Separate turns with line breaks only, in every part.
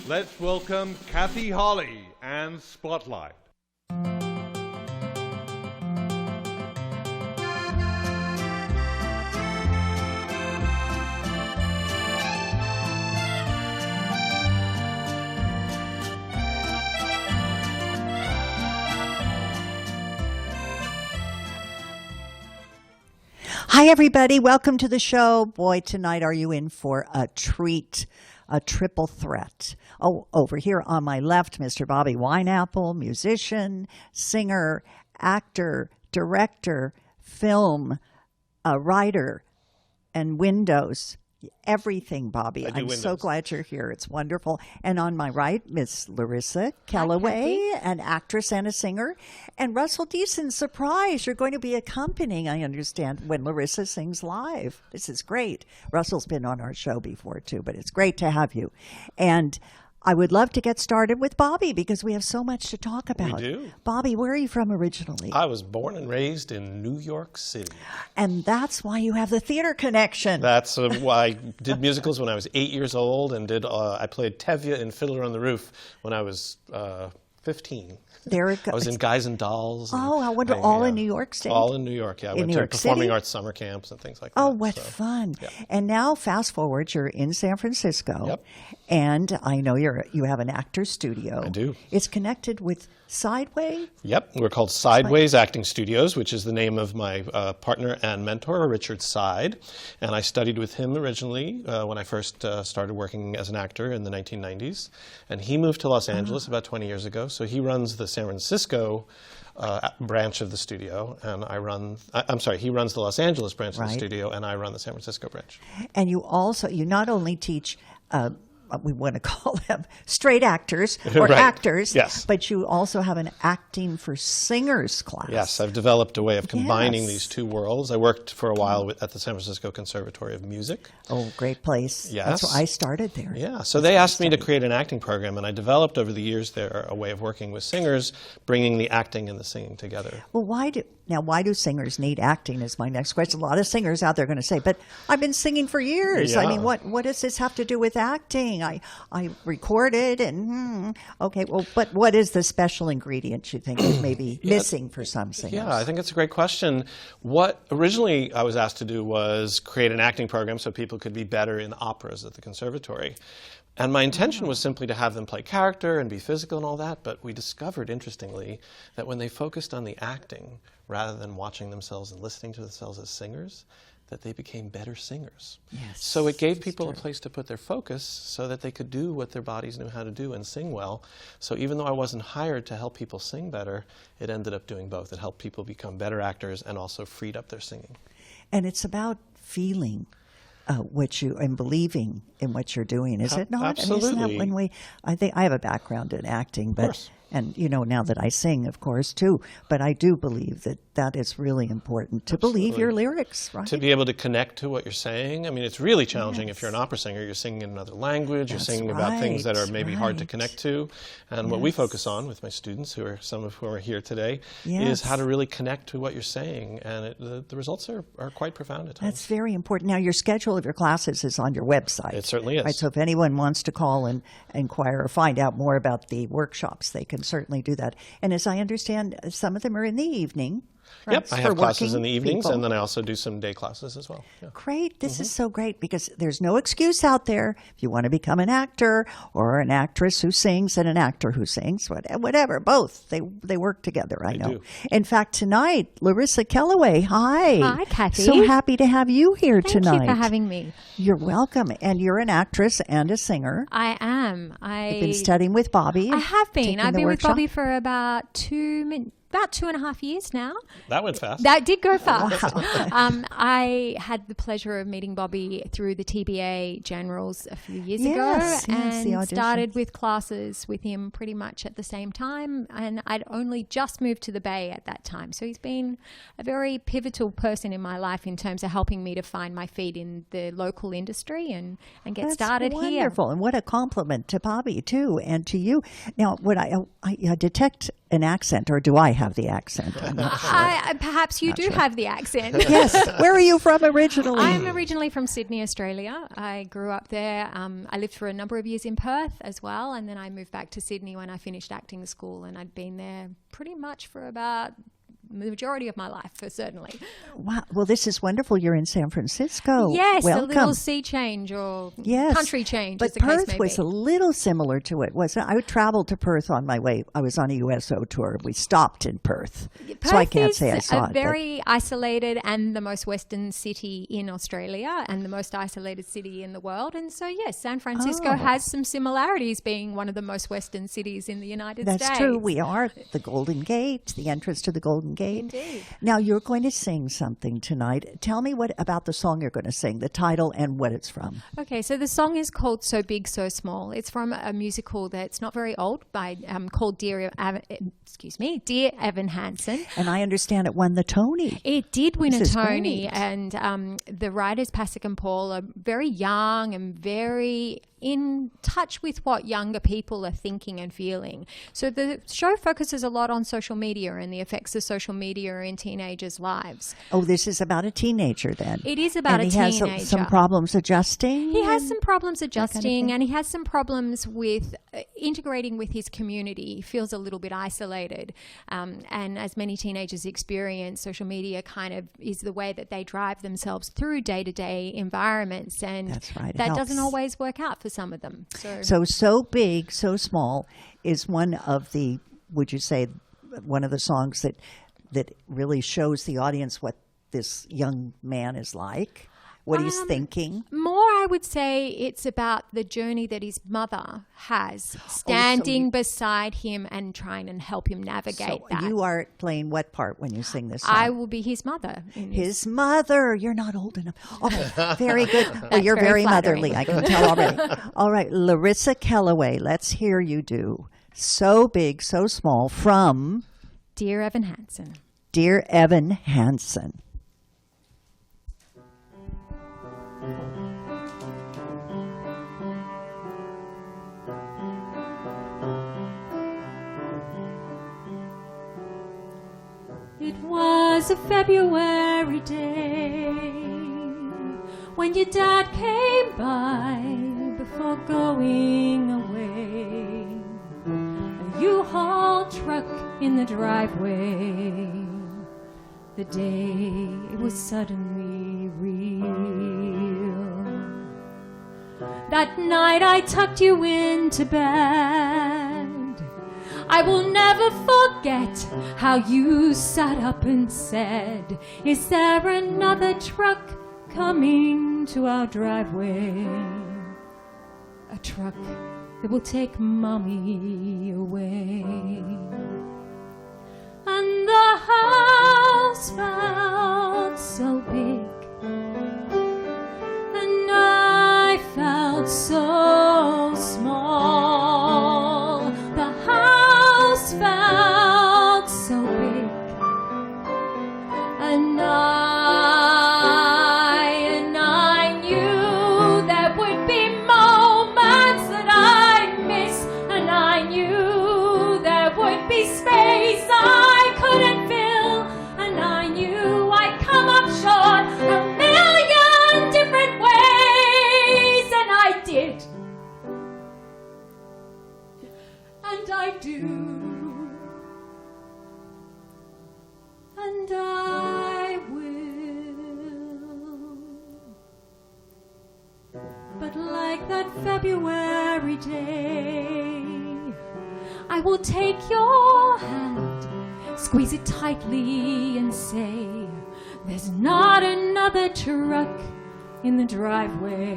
let's welcome Kathy Holly and Spotlight.
Hi, everybody. Welcome to the show. Boy, tonight are you in for a treat, a triple threat. Oh, over here on my left, Mr. Bobby Weinapple, musician, singer, actor, director, film, writer, and Windows. Everything, Bobby. I'm so glad you're here. It's wonderful. And on my right, Miss Larissa Kelloway, an actress and a singer. And Russell Deason, surprise, you're going to be accompanying, I understand, when Larissa sings live. This is great. Russell's been on our show before, too, but it's great to have you. And I would love to get started with Bobby because we have so much to talk about.
We do.
Bobby, where are you from originally?
I was born and raised in New York City.
And that's why you have the theater connection.
That's why I did musicals when I was 8 years old, and I played Tevye in Fiddler on the Roof when I was 15.
There it goes.
I was in Guys and Dolls.
Oh, I wonder, all in New York State?
All in New York, yeah. I went to performing arts summer camps and things like that.
Oh, what fun.
Yeah.
And now, fast forward, you're in San Francisco.
Yep.
And I know you have an actor's studio.
I do.
It's connected with Sideway?
Yep. We're called Sideways Acting Studios, which is the name of my partner and mentor, Richard Side. And I studied with him originally when I first started working as an actor in the 1990s. And he moved to Los Angeles about 20 years ago. So he runs the San Francisco branch of the studio, and he runs the Los Angeles branch of the studio, and I run the San Francisco branch.
And you not only teach we want to call them straight actors or actors,
yes.
But you also have an acting for singers class.
Yes, I've developed a way of combining these two worlds. I worked for a while at the San Francisco Conservatory of Music.
Oh, great place.
Yes.
That's where I started there.
Yeah, so they asked me to create an acting program, and I developed over the years there a way of working with singers, bringing the acting and the singing together.
Well, why do singers need acting is my next question. A lot of singers out there are going to say, but I've been singing for years.
Yeah.
I mean, what does this have to do with acting? I recorded and, okay, well, but what is the special ingredient you think is maybe missing for some singers?
Yeah, I think it's a great question. What originally I was asked to do was create an acting program so people could be better in operas at the conservatory. And my intention was simply to have them play character and be physical and all that, but we discovered, interestingly, that when they focused on the acting, rather than watching themselves and listening to themselves as singers, that they became better singers.
Yes,
so it gave people a place to put their focus so that they could do what their bodies knew how to do and sing well. So even though I wasn't hired to help people sing better, it ended up doing both. It helped people become better actors and also freed up their singing.
And it's about feeling and believing in what you're doing, is it not?
Absolutely.
I mean, isn't that I think I have a background in acting, but and now that I sing, of course, too. But I do believe that is really important to believe your lyrics, right?
To be able to connect to what you're saying. I mean, it's really challenging if you're an opera singer. You're singing in another language. You're singing about things that are maybe hard to connect to. And what we focus on with my students, some of whom are here today, is how to really connect to what you're saying. And the results are quite profound at times.
That's very important. Now, your schedule of your classes is on your website.
It certainly is.
Right, so if anyone wants to call and inquire or find out more about the workshops, they can certainly do that. And as I understand, some of them are in the evening. Right?
Yep, I have classes in the evenings, and then I also do some day classes as well. Yeah.
Great. This is so great because there's no excuse out there if you want to become an actor or an actress who sings and an actor who sings, whatever, both. They work together, I know.
Do.
In fact, tonight, Larissa Kelloway, hi.
Hi, Kathy.
So happy to have you here tonight.
Thank you for having me.
You're welcome. And you're an actress and a singer.
I am.
You've been studying with Bobby.
I have been. I've been with
workshop.
Bobby for about 2.5 years now.
That went fast.
That did go fast.
Wow.
I had the pleasure of meeting Bobby through the TBA Generals a few years ago and started with classes with him pretty much at the same time. And I'd only just moved to the Bay at that time. So he's been a very pivotal person in my life in terms of helping me to find my feet in the local industry and get started here.
Wonderful. And what a compliment to Bobby, too, and to you. Now, what I detect an accent, or do I have the accent? I'm not sure.
Perhaps you do have the accent.
Yes. Where are you from originally?
I'm originally from Sydney, Australia. I grew up there. I lived for a number of years in Perth as well, and then I moved back to Sydney when I finished acting school, and I'd been there pretty much for about the majority of my life, certainly.
Wow. Well, this is wonderful. You're in San Francisco.
Yes,
welcome.
A little sea change or country change.
But
as the case
Perth
may
was
be.
a little similar to it, wasn't it? I traveled to Perth on my way. I was on a USO tour. We stopped in Perth.
Perth
so I can't say I
is
saw
a very isolated and the most western city in Australia and the most isolated city in the world. And so, yes, San Francisco has some similarities being one of the most western cities in the United States.
That's true. We are the Golden Gate, the entrance to the Golden Gate.
Indeed.
Now, you're going to sing something tonight. Tell me what about the song you're going to sing, the title and what it's from.
Okay, so the song is called So Big, So Small. It's from a musical that's not very old called Dear Evan Hansen.
And I understand it won the Tony.
It did win a Tony.
Great.
And the writers, Pasek and Paul, are very young and very in touch with what younger people are thinking and feeling. So the show focuses a lot on social media and the effects of social media in teenagers' lives.
Oh, this is about a teenager then.
It is about
and
a teenager.
He has some problems adjusting?
He has some problems adjusting,
kind of
and he has some problems with integrating with his community. He feels a little bit isolated. And as many teenagers experience, social media kind of is the way that they drive themselves through day-to-day environments. And
that's right.
that doesn't always work out for some of them.
So Big, So Small is one of the, would you say, one of the songs that really shows the audience what this young man is like, what he's thinking?
More, I would say it's about the journey that his mother has, standing beside him and trying to help him navigate that.
You are playing what part when you sing this song?
I will be his mother.
His mother. You're not old enough. Okay, very good. Well, you're
very
very motherly, I can tell already. All right, Larissa Kelloway, let's hear you do So Big, So Small from
Dear Evan Hansen.
Dear Evan Hansen.
It was a February day when your dad came by before going away. A U-Haul truck in the driveway. The day it was suddenly real. That night I tucked you into bed. I will never forget how you sat up and said, "Is there another truck coming to our driveway? A truck that will take Mommy away." And the house felt so big, and I felt so small. The house felt so big, and I knew there would be moments that I'd miss, and I knew there would be space I couldn't fill, and I knew I'd come up short a million different ways, and I did. And I do, and I will. But like that February day, I will take your hand, squeeze it tightly and say, "There's not another truck in the driveway.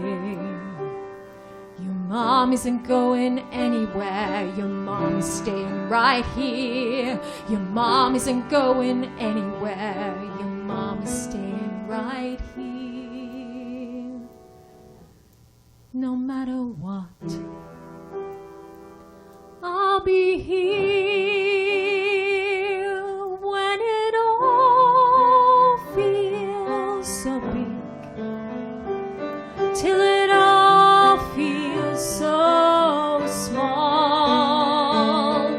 Your mom isn't going anywhere. Your mom is staying right here. Your mom isn't going anywhere. Your mom is staying right here. No matter what, I'll be here when it all feels so big, till it all feels so small.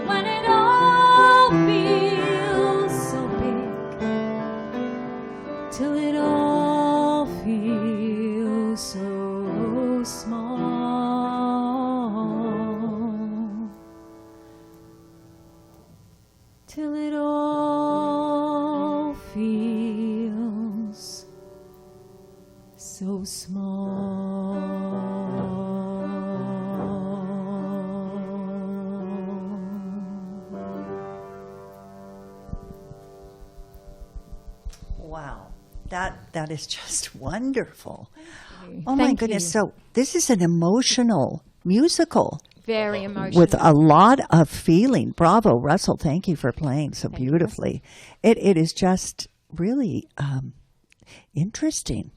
When it all till it all feels so small.
Wow, that is just wonderful. Oh
Thank
my
you.
goodness! So this is an emotional musical.
Very emotional.
With a lot of feeling. Bravo, Russell. Thank you for playing so beautifully. It is just really interesting.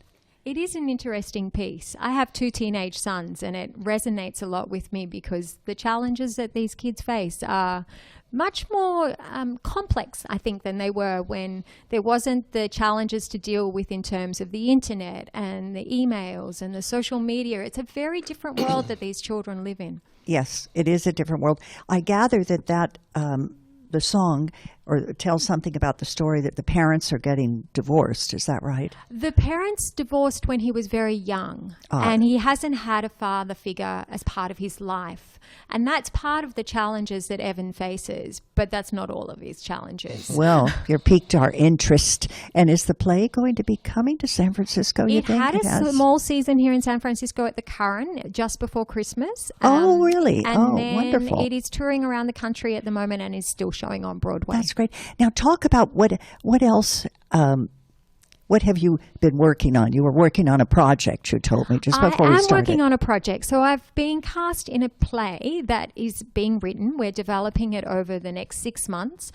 It is an interesting piece. I have 2 teenage sons, and it resonates a lot with me because the challenges that these kids face are much more complex, I think, than they were when there wasn't the challenges to deal with in terms of the internet and the emails and the social media. It's a very different world that these children live in.
Yes, it is a different world. I gather that the song tells something about the story that the parents are getting divorced. Is that right?
The parents divorced when he was very young, and he hasn't had a father figure as part of his life. And that's part of the challenges that Evan faces, but that's not all of his challenges.
Well, you've piqued our interest. And is the play going to be coming to San Francisco, you
It
think?
had a small season here in San Francisco at the Curran just before Christmas.
Oh, really?
And then
wonderful.
it is touring around the country at the moment and is still showing on Broadway.
That's great. Now, talk about what else. What have you been working on? You were working on a project, you told me, just before we started.
I'm working on a project. So I've been cast in a play that is being written. We're developing it over the next 6 months.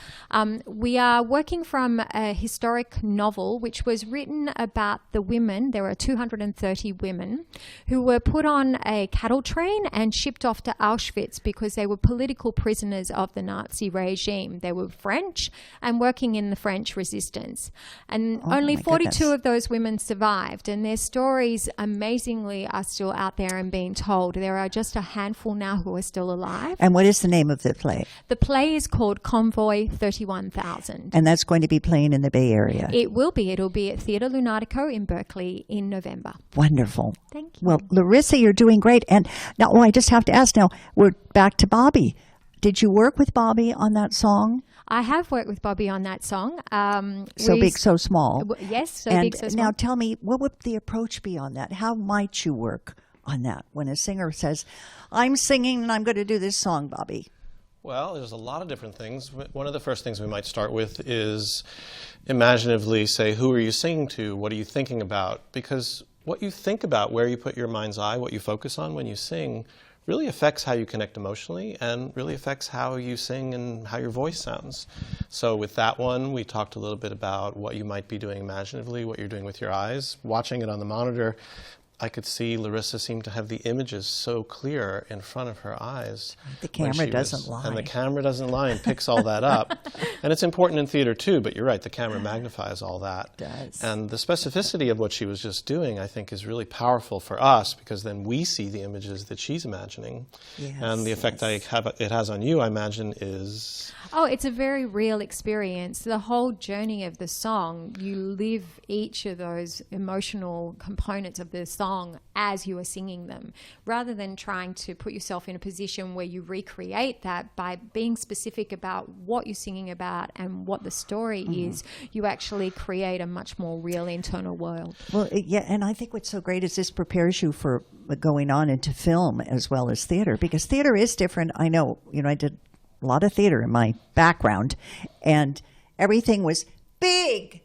We are working from a historic novel which was written about the women. There were 230 women who were put on a cattle train and shipped off to Auschwitz because they were political prisoners of the Nazi regime. They were French and working in the French resistance. And only 42 of those women survived, and their stories amazingly are still out there and being told. There are just a handful now who are still alive.
And what is the name of the play?
The play is called Convoy 31,000.
And that's going to be playing in the Bay Area.
It will be. It'll be at Theatre Lunatico in Berkeley in November.
Wonderful.
Thank you.
Well, Larissa, you're doing great. And now, I just have to ask now, we're back to Bobby. Did you work with Bobby on that song?
I have worked with Bobby on that song.
So Big, So Small.
Yes, So
and
Big, So Small.
Now tell me, what would the approach be on that? How might you work on that when a singer says, I'm singing and I'm going to do this song, Bobby?
Well, there's a lot of different things. One of the first things we might start with is imaginatively say, who are you singing to? What are you thinking about? Because what you think about, where you put your mind's eye, what you focus on when you sing, really affects how you connect emotionally and really affects how you sing and how your voice sounds. So with that one, we talked a little bit about what you might be doing imaginatively, what you're doing with your eyes. Watching it on the monitor, I could see Larissa seem to have the images so clear in front of her eyes.
The camera doesn't lie.
And the camera doesn't lie and picks all that up. And it's important in theater too, but you're right, the camera magnifies all that.
It does.
And the specificity of what she was just doing, I think, is really powerful for us because then we see the images that she's imagining.
Yes,
and the effect it has on you, I imagine, is...
Oh, it's a very real experience. The whole journey of the song, you live each of those emotional components of the song as you are singing them, rather than trying to put yourself in a position where you recreate that. By being specific about what you're singing about and what the story is, you actually create a much more real internal world.
Well, yeah, and I think what's so great is this prepares you for going on into film as well as theater, because theater is different. I know, I did a lot of theater in my background, and everything was big,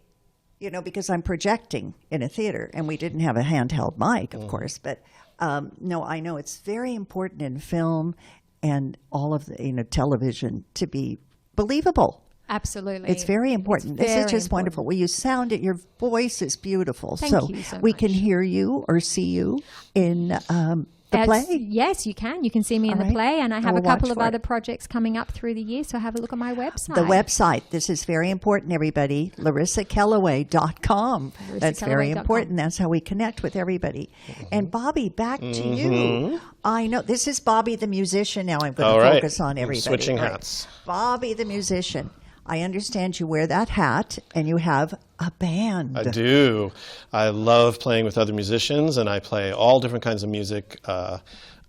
because I'm projecting in a theater, and we didn't have a handheld mic, of course. But no, I know it's very important in film and all of the television to be believable.
Absolutely.
It's very important.
It's
this
very
is just
important.
wonderful. Well, you sound it. Your voice is beautiful.
Thank you so
we
much.
can hear you or see you in the play.
Yes, you can. You can see me in
All
the
right.
play, and I have
We'll
a couple
watch
of
for it.
other projects coming up through the year, so have a look at my website.
The website. This is very important, everybody. LarissaKelloway.com. That's very
LarissaKelloway.com.
important. That's how we connect with everybody. And Bobby, back to you. I know. This is Bobby the musician now. I'm going
All
to
right.
focus on everybody.
Switching
All right.
hats.
Bobby the musician. I understand you wear that hat and you have a band.
I do. I love playing with other musicians, and I play all different kinds of music.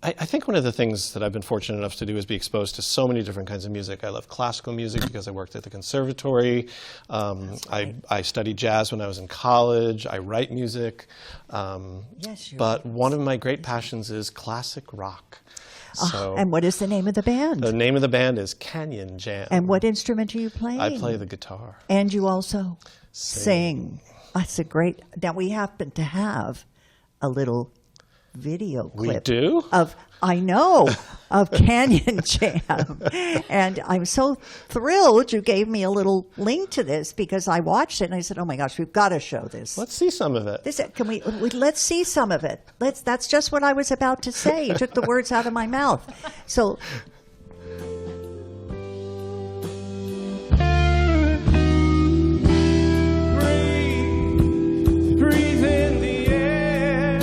I think one of the things that I've been fortunate enough to do is be exposed to so many different kinds of music. I love classical music because I worked at the conservatory. I studied jazz when I was in college. I write music. But one of my great passions is classic rock. So
and what is the name of the band?
the name of the band is Canyon Jam.
And what instrument are you playing?
I play the guitar.
And you also sing. That's a great. Now we happen to have a little video clip.
We do?
Of Canyon Jam. And I'm so thrilled you gave me a little link to this because I watched it and I said, oh my gosh, we've got to show this.
Let's see some of it.
Let's see some of it. That's just what I was about to say. You took the words out of my mouth. So
breathe in the air.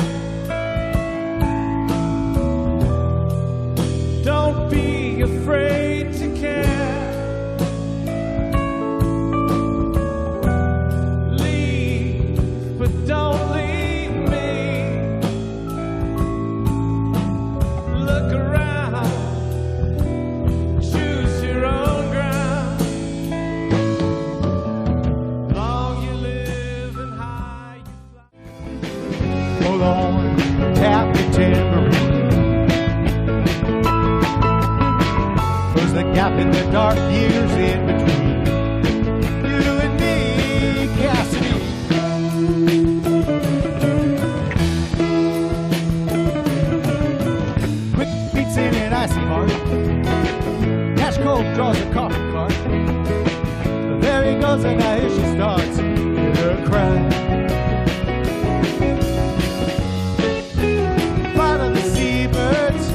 Don't be afraid to care. Leave, but don't leave me. Look around, choose your own ground. Long you live and high you fly. Hold on, tap the tambourine. Close the gap in the dark years in between you and me, Cassidy. Quick beats in an icy heart. Cash cold draws a coffee cart. There he goes and now here she starts. Hear her cry. Flight of the seabirds,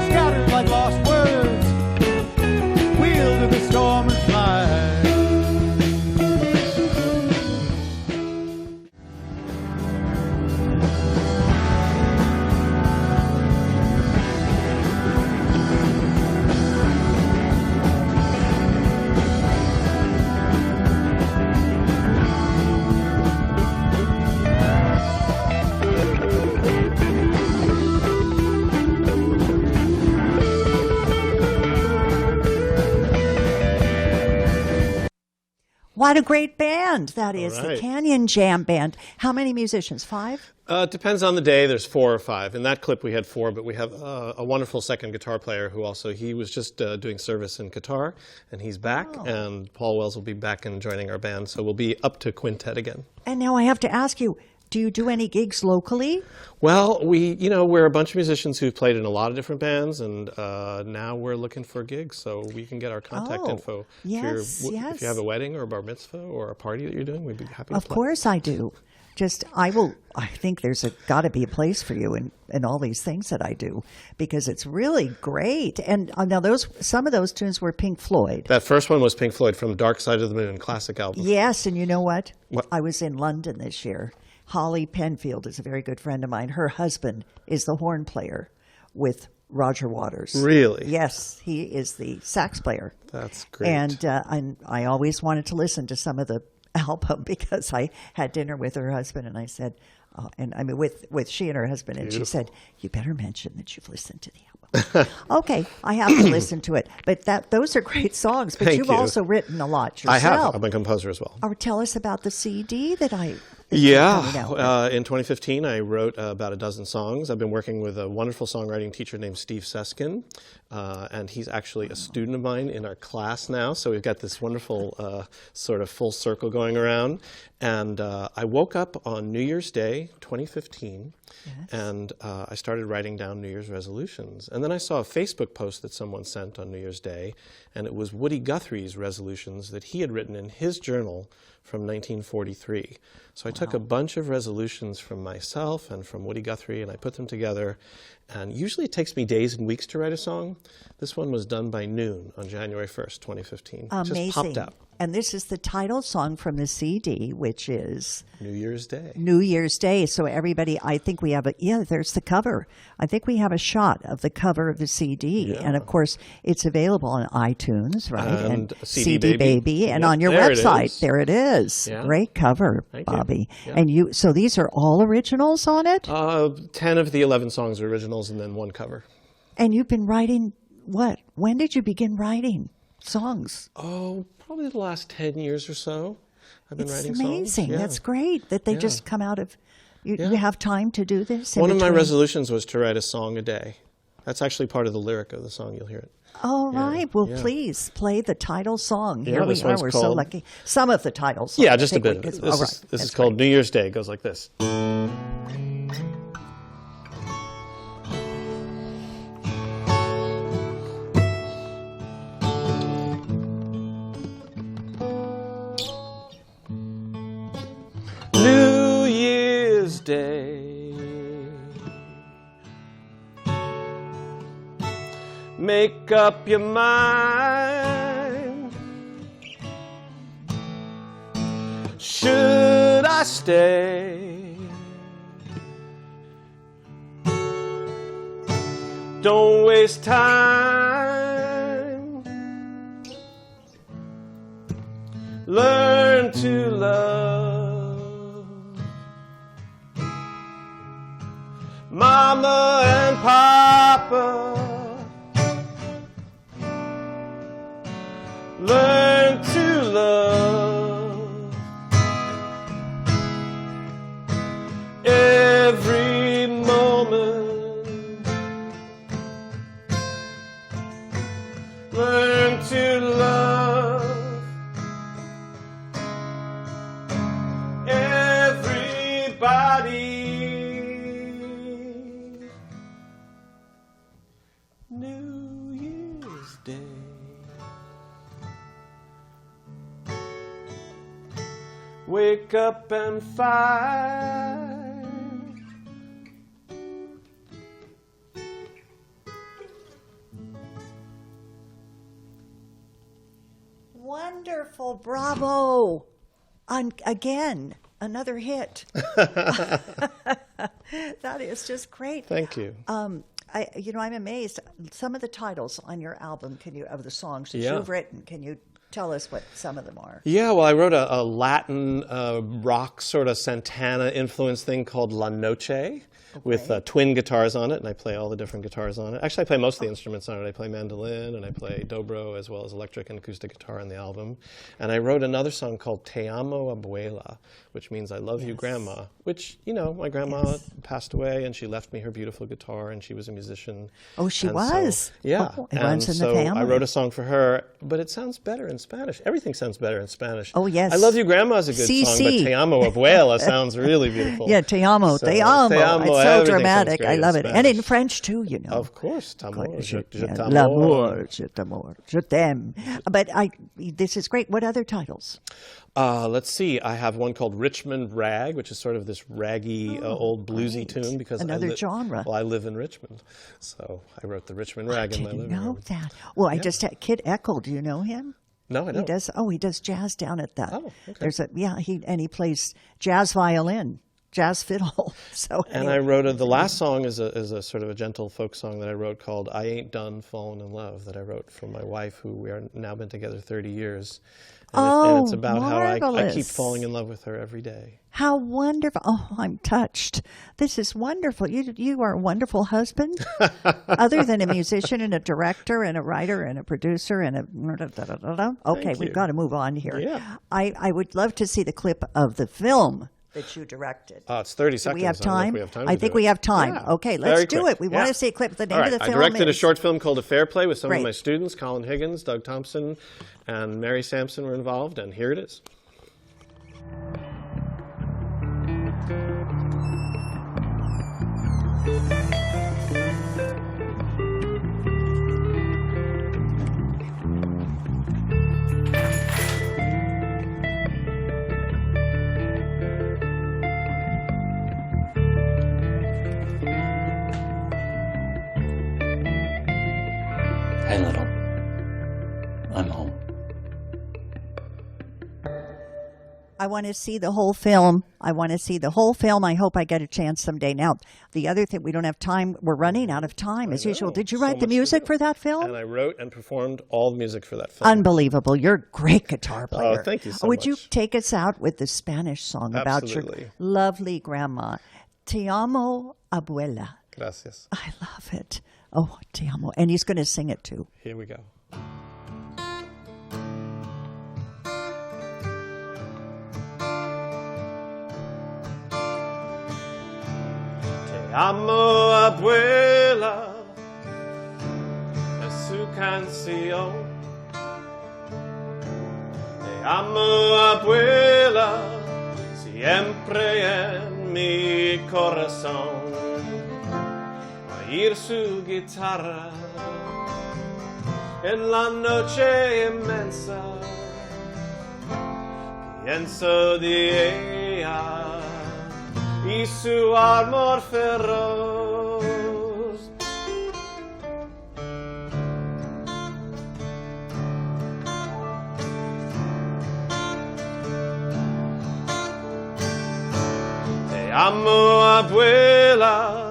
scattered like lost words. Wheel to the storm and fly.
what a great band that is, the
right.
Canyon Jam Band. How many musicians? 5?
It depends on the day. There's 4 or 5. In that clip, we had 4, but we have a wonderful second guitar player who also, he was just doing service in guitar, and he's back, and Paul Wells will be back and joining our band, so we'll be up to quintet again.
And now I have to ask you, do you do any gigs locally?
Well, we're a bunch of musicians who've played in a lot of different bands, and now we're looking for gigs, so we can get our contact info.
Yes,
If you have a wedding or a bar mitzvah or a party that you're doing, we'd be happy to
Of
play.
course I do. I think there's got to be a place for you in all these things that I do, because it's really great. And now some of those tunes were Pink Floyd.
That first one was Pink Floyd from Dark Side of the Moon, classic album.
Yes, and you know what?
What?
I was in London this year. Holly Penfield is a very good friend of mine. Her husband is the horn player with Roger Waters.
Really?
Yes, he is the sax player.
That's great.
And I always wanted to listen to some of the album because I had dinner with her husband and I said, with she and her husband, and she said, you better mention that you've listened to the album. Okay, I have to listen to it. But those are great songs. But
Thank
you've
you.
also written a lot yourself.
I have. I'm a composer as well.
Or tell us about the CD that you're coming out with.
In 2015, I wrote about a dozen songs. I've been working with a wonderful songwriting teacher named Steve Seskin, and he's actually a student of mine in our class now, so we've got this wonderful sort of full circle going around. And I woke up on New Year's Day, 2015, and I started writing down New Year's resolutions. And then I saw a Facebook post that someone sent on New Year's Day, and it was Woody Guthrie's resolutions that he had written in his journal from 1943. So I took a bunch of resolutions from myself and from Woody Guthrie, and I put them together. And usually it takes me days and weeks to write a song. This one was done by noon on January 1st, 2015.
Amazing.
It just popped out.
And this is the title song from the CD, which is
New Year's Day.
New Year's Day. So everybody, I think we have there's the cover. I think we have a shot of the cover of the CD.
Yeah.
And of course, it's available on iTunes, right?
And
CD Baby. And
Yep,
on your
there it
website,
is.
there it is.
Yeah.
Great cover,
Thank you.
Bobby.
Yeah.
And so these are all originals on it?
10 of the 11 songs are originals and then one cover.
And you've been writing what? When did you begin writing songs?
Oh, probably the last 10 years or so. I've been writing songs.
It's amazing.
Yeah.
That's great that they just come out of. You have time to do this?
One of my resolutions was to write a song a day. That's actually part of the lyric of the song. You'll hear it.
All right. Well,
yeah.
please play the title song.
Yeah,
Here we
this
are.
one's
We're so
called-
lucky. Some of the title songs.
Yeah, just a bit. This
All right.
is called New Year's Day. It goes like this. New Year's Day, make up your mind. Should I stay? Don't waste time. Learn to love Mama and Papa. Learn to love every moment. Learn to love everybody. New Year's Day. Wake up and fight.
Wonderful. Bravo. Again, another hit. That is just great.
Thank you.
I'm amazed. Some of the titles on your album, of the songs that
Yeah.
you've written, can you tell us what some of them are?
Yeah, well, I wrote a Latin rock sort of Santana influence thing called La Noche with twin guitars on it, and I play all the different guitars on it. Actually, I play most of the instruments on it. I play mandolin, and I play dobro, as well as electric and acoustic guitar on the album. And I wrote another song called Te Amo Abuela, which means I love you, Grandma, which, my grandma passed away, and she left me her beautiful guitar, and she was a musician.
Oh, she
And
was?
So, yeah.
Oh, it runs in the
so
family.
I wrote a song for her, but it sounds better in Spanish. Everything sounds better in Spanish.
Oh, yes.
I Love You, Grandma is a good song, but Te Amo Abuela sounds really beautiful.
Yeah, te amo,
So,
te amo.
te amo,
It's so
everything
dramatic.
sounds
I
great
love
in
it. And in
Spanish.
French, too,
Of course, t'amour, je t'amour.
L'amour, je t'amour, je t'aime. But this is great. What other titles?
Let's see. I have one called Richmond Rag, which is sort of this raggy, old bluesy
right.
tune. Because
Another genre.
Well, I live in Richmond, so I wrote the Richmond Rag in my living
Didn't know
room.
that. Well, I just had Kid Eckel. Do you know him?
No, I don't.
He does jazz down at that.
Oh, okay.
There's he plays jazz violin, jazz fiddle. So
And I wrote the last song is a sort of a gentle folk song that I wrote called "I Ain't Done Falling in Love" that I wrote for my wife, who we are now been together 30 years. And it's about how I keep
marvelous.
falling in love with her every day.
How wonderful. Oh, I'm touched. This is wonderful. You are a wonderful husband. Other than a musician and a director and a writer and a producer and a... Okay, we've got to move on here.
Yeah.
I would love to see the clip of the film that you directed.
It's 30
Do
seconds.
we have
I don't know if
time?
we have time
I
to
think
do
we
it.
have time.
Yeah.
Okay,
Very
let's do
quick.
it. We want
Yeah.
to see a clip. The name
All right.
of the film
I directed a
is...
short film called A Fair Play with some
Great.
of my students. Colin Higgins, Doug Thompson, and Mary Sampson were involved, and here it is.
Hey, little. I'm home.
I want to see the whole film. I hope I get a chance someday. Now, the other thing, we don't have time. We're running out of time, as usual. Did you write the music for that film?
And I wrote and performed all the music for that film.
Unbelievable. You're a great guitar player.
Oh, thank you so
Would
much.
you take us out with the Spanish song about your lovely grandma? Te amo, abuela.
Gracias.
I love it. Oh, te amo. And he's going to sing it too.
Here we go. Te amo, abuela, es su canción. Te amo, abuela, siempre en mi corazón. Oír su guitarra en la noche inmensa, pienso de ella y su amor feroz. Te amo, abuela,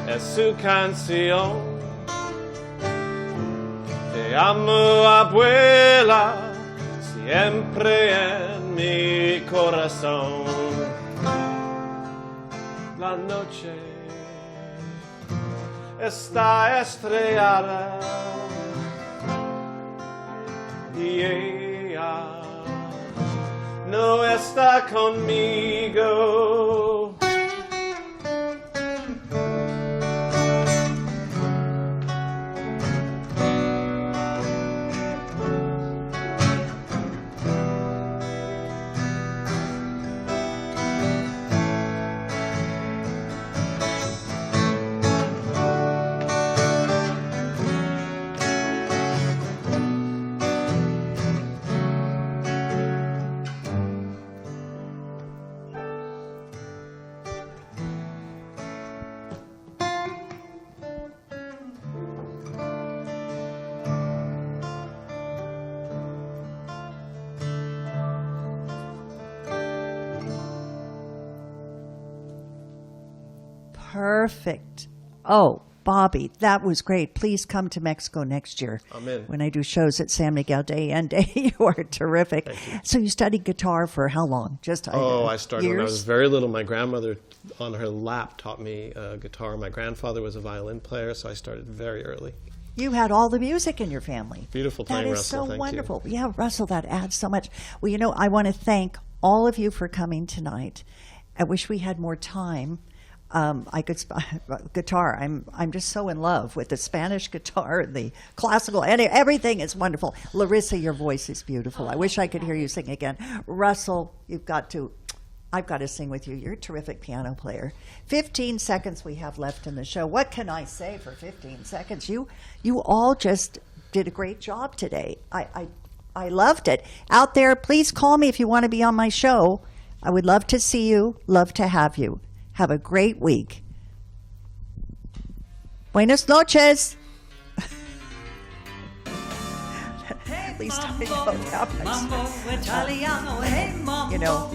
es su canción. Te amo, abuela, siempre en mi corazón. La noche está estrellada y ella no está conmigo.
Perfect. Oh, Bobby, that was great. Please come to Mexico next year.
Amen.
When I do shows at San Miguel Day and Day. You are terrific.
Thank you.
So you studied guitar for how long? Just
I started
years?
when I was very little. My grandmother on her lap taught me guitar. My grandfather was a violin player, so I started very early.
You had all the music in your family.
Beautiful playing,
That is
Russell.
so
Thank
wonderful.
you.
Yeah, Russell, that adds so much. Well, I want to thank all of you for coming tonight. I wish we had more time. I could guitar. I'm just so in love with the Spanish guitar and the classical, and everything is wonderful. Larissa, your voice is beautiful. I wish I could hear you sing again. Russell, I've got to sing with you. You're a terrific piano player. 15 seconds we have left in the show. What can I say for 15 seconds? You all just did a great job today. I loved it. Out there, please call me if you want to be on my show. I would love to see you, love to have you. Have a great week. Buenas noches. Please tell me what happens.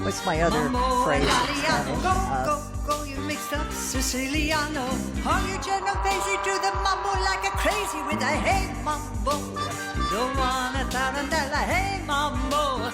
What's my other phrase in Spanish?
Go, you mixed up Siciliano. Hung your Genovese to the mambo like a crazy with a hey mambo. Don't wanna tarantella, hey mambo.